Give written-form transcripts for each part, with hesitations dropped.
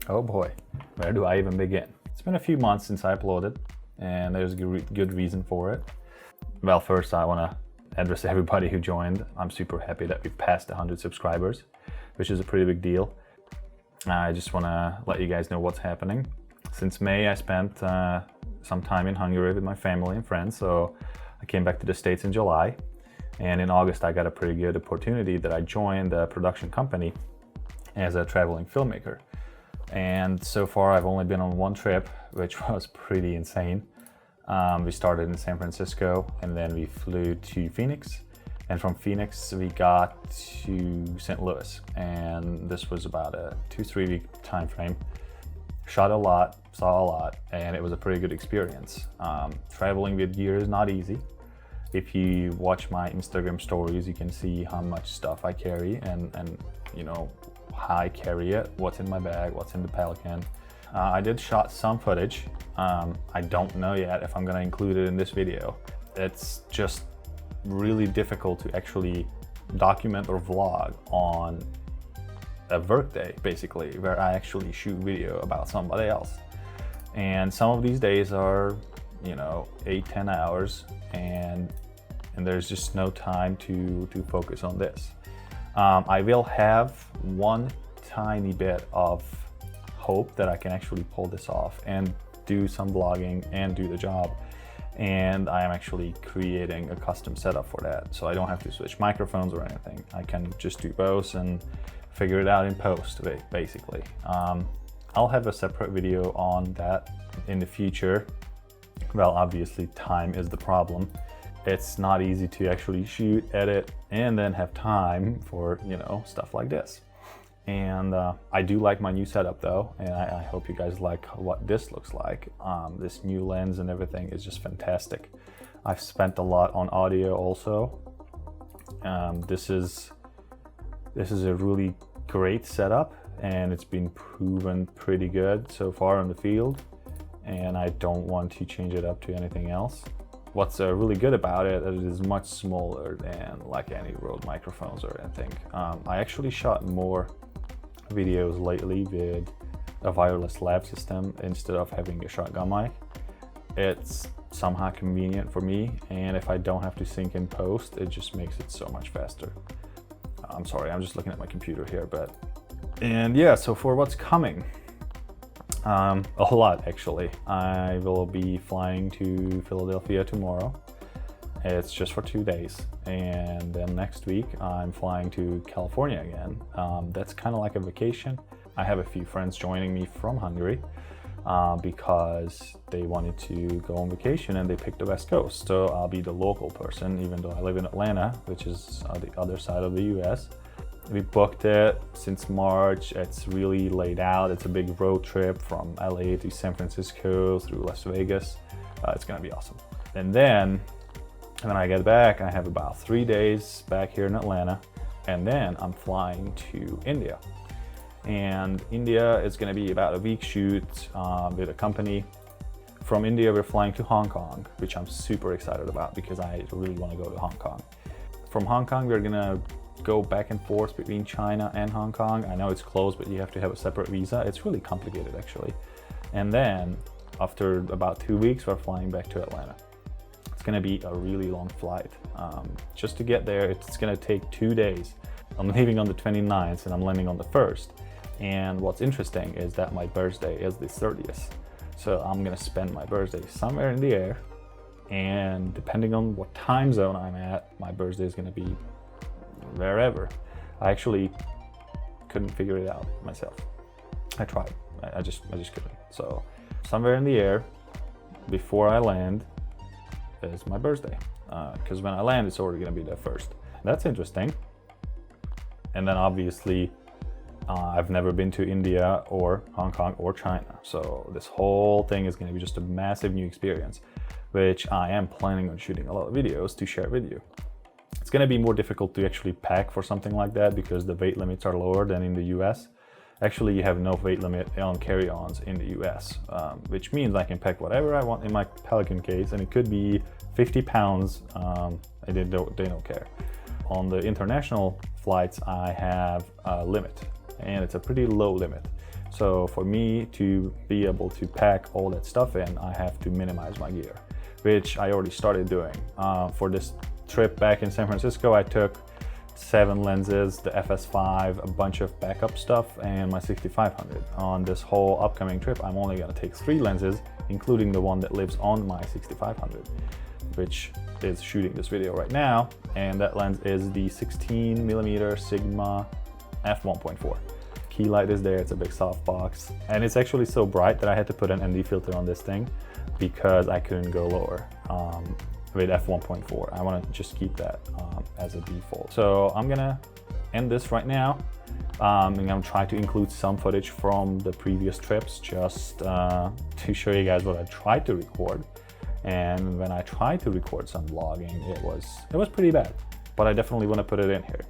Oh boy, where do I even begin? It's been a few months since I uploaded, and there's a good reason for it. Well, first I want to address everybody who joined. I'm super happy that we've passed 100 subscribers, which is a pretty big deal. I just want to let you guys know what's happening. Since May, I spent some time in Hungary with my family and friends, so I came back to the States in July. And in August, I got a pretty good opportunity that I joined a production company as a traveling filmmaker. And so far, I've only been on one trip, which was pretty insane. We started in San Francisco, and then we flew to Phoenix. And from Phoenix, we got to St. Louis. And this was about a 2-3 week time frame. Shot a lot, saw a lot, and it was a pretty good experience. Traveling with gear is not easy. If you watch my Instagram stories, you can see how much stuff I carry and you know, how I carry it, what's in my bag, what's in the Pelican. I did shot some footage. I don't know yet if I'm gonna include it in this video. It's just really difficult to actually document or vlog on a work day, basically, where I actually shoot video about somebody else. And some of these days are, you know, 8-10 hours, and there's just no time to focus on this. I will have one tiny bit of hope that I can actually pull this off and do some vlogging and do the job. And I am actually creating a custom setup for that, so I don't have to switch microphones or anything. I can just do both and figure it out in post, basically. I'll have a separate video on that in the future. Well, obviously time is the problem. It's not easy to actually shoot, edit, and then have time for, you know, stuff like this. And I do like my new setup though, and I hope you guys like what this looks like. This new lens and everything is just fantastic. I've spent a lot on audio also. This is a really great setup, and it's been proven pretty good so far in the field, and I don't want to change it up to anything else. What's really good about it is it is much smaller than like any Rode microphones or anything. I actually shot more videos lately with a wireless lav system instead of having a shotgun mic. It's somehow convenient for me, and if I don't have to sync in post, it just makes it so much faster. I'm sorry, I'm just looking at my computer here, and yeah, so for what's coming, a lot actually. I will be flying to Philadelphia tomorrow. It's just for 2 days, and then next week I'm flying to California again. That's kind of like a vacation. I have a few friends joining me from Hungary because they wanted to go on vacation and they picked the West Coast. So I'll be the local person, even though I live in Atlanta, which is on the other side of the US. We booked it since March. It's really laid out. It's a big road trip from LA to San Francisco through Las Vegas. It's gonna be awesome. And then when I get back, I have about 3 days back here in Atlanta, and then I'm flying to India. And India is going to be about a week shoot with a company. From India, we're flying to Hong Kong, which I'm super excited about because I really want to go to Hong Kong. From Hong Kong, we're going to go back and forth between China and Hong Kong. I know it's close, but you have to have a separate visa. It's really complicated, actually. And then after about 2 weeks, we're flying back to Atlanta. It's going to be a really long flight. Just to get there, it's going to take 2 days. I'm leaving on the 29th and I'm landing on the 1st. And what's interesting is that my birthday is the 30th. So I'm gonna spend my birthday somewhere in the air, and depending on what time zone I'm at, my birthday is gonna be wherever. I actually couldn't figure it out myself. I tried, I just couldn't. So somewhere in the air before I land is my birthday. Because when I land, it's already gonna be the 1st. That's interesting. And then obviously, I've never been to India or Hong Kong or China. So this whole thing is going to be just a massive new experience, which I am planning on shooting a lot of videos to share with you. It's going to be more difficult to actually pack for something like that because the weight limits are lower than in the US. Actually, you have no weight limit on carry-ons in the US, which means I can pack whatever I want in my Pelican case, and it could be 50 pounds. They don't care. On the international flights, I have a limit, and it's a pretty low limit. So for me to be able to pack all that stuff in, I have to minimize my gear, which I already started doing. For this trip back in San Francisco, I took 7 lenses, the FS5, a bunch of backup stuff, and my 6500. On this whole upcoming trip, I'm only gonna take 3 lenses, including the one that lives on my 6500, which is shooting this video right now. And that lens is the 16mm Sigma f1.4. Key light is there, it's a big softbox. And it's actually so bright that I had to put an ND filter on this thing because I couldn't go lower with f1.4. I wanna just keep that as a default. So I'm gonna end this right now. I'm gonna try to include some footage from the previous trips just to show you guys what I tried to record. And when I tried to record some vlogging, it was pretty bad, but I definitely want to put it in here.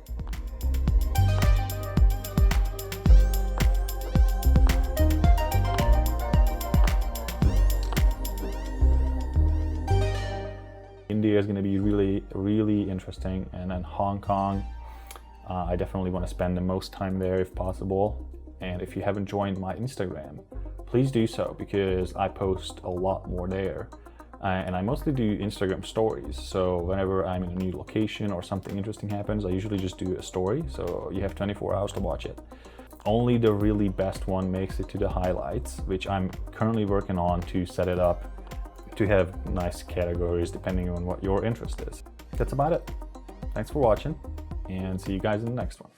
India is going to be really interesting, and then Hong Kong, I definitely want to spend the most time there if possible. And if you haven't joined my Instagram, please do so, because I post a lot more there. And I mostly do Instagram stories. So whenever I'm in a new location or something interesting happens, I usually just do a story. So you have 24 hours to watch it. Only the really best one makes it to the highlights, which I'm currently working on to set it up to have nice categories depending on what your interest is. That's about it. Thanks for watching, and see you guys in the next one.